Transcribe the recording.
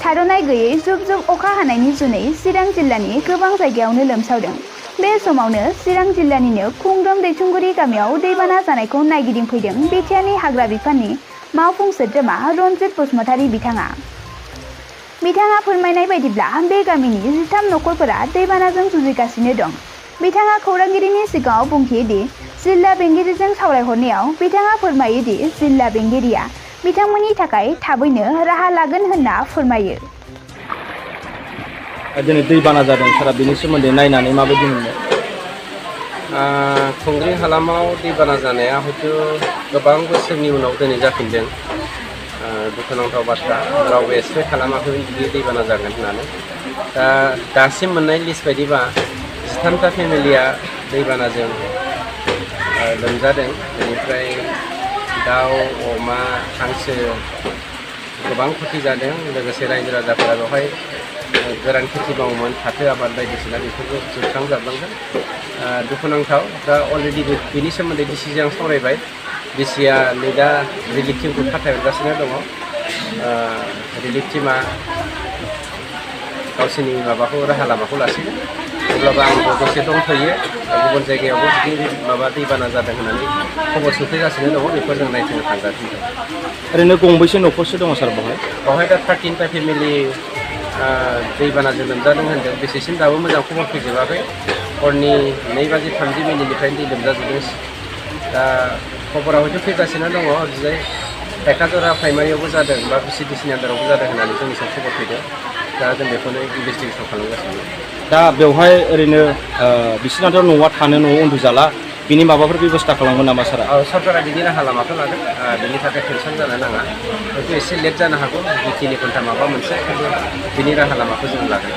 थाद'नाय गैयै जुब जुब अखा हानायनि जुनै चिरां जिल्लानि गोबां जायगायावनो लोमसावदों। बे समावनो चिरां जिल्लानिनो खुंग्रोम दैथुंगुरि गामियाव दैबाना जानायखौ नायगिदिंफैदों बिटिआरनि हाग्रा बिफाननि मावफुं सोद्रोमा रनजित बसुमतारी बिथाङा फोरमायनाय बायदिब्ला बे गामिनि 13 नखरफोरा दैबानाजों जुजिगासिनो दं। बिथाङा खौरांगिरिनि सिगाङाव बुंथियोदि जिल्ला बेंगिरिजों सावरायहरनायाव बिथाङा फोरमायोदि जिल्ला बेंगिरिया बिथांमोननि थाखाय थाबैनो राहा लागोन होनना फोरमायो। दिनै दैबाना जादों सारा बेनि सोमोन्दै नायनानै माबायदि मोनो? खुंग्रिं हालामाव दैबाना जानाया हयथ' गोबां बोसोरनि उनाव दिनै जाफिनदों। दुखुनांथाव बाथ्रा, रावबो एक्सपेक्ट खालामाखै बिदि दैबाना जागोन होननानै। दासिम मोननाय लिस्ट बायदिबा 13टा फेमिलिया दैबानाजों लोमजादों। बेनिफ्राय दाउ, अमा, हांसो गोबां खथि जादों। लोगोसे रायजो राजाफोरा बेवहाय गोरान खेथि मावोमोन, फाथो आबाद बायदिसिना बेफोरखौ जोबस्रांजाबलांदों। दुखुनांथाव। दा अलरेडि बेनि सोमोन्दै डिसिजों आं सावरायबाय। डिसिया नै दा रिलिफ टिमखौ फाथायहरगासिनो दङ। रिलिफ टिमा गावसोरनि राहा लामाखौ लासिगोन। अब्लाबो आंबो दसे दंथ'यो। गुबुन जायगायावबो बिदि दैबाना जादों होननानै खबर सफैगासिनो दङ। बेखौ जों नायथिंनो थांगासिनो दं। ओरैनो गंबैसे नखरसो दङ सार बेवहाय? बेवहाय दा 13टा फेमिलि दैबानाजों लोमजादों होनदों। बेसेसिम दाबो मोजां खबर फैजोबाखै। हरनि 2:30 दै लोमजाजोबदों। दा खबरा हयथ' फैगासिनो दङ। ओरैजाय फायखाजरा प्राइमारियावबो जादों बा VCDCनि आन्दारावबो जादों होननानै जोंनिसिम खबर फैदों। दा जों बेखौनो इनभेस्टिगेसन खालामगासिनो। दा बेवहाय ओरैनो बिसोरनाथ' न'आ थानो न'आव उन्दुजाला, बिनि माबाफोर बेबस्था खालामगोन नामा सारा? सरकारा बिनि राहा लामाखौ लागोन। बिनि थाखाय टेनसन जानो नाङा। हयथ' एसे लेट जानो हागौ, 2-3 घन्टा माबा मोनसे, बिनि राहा लामाखौ जों लागोन।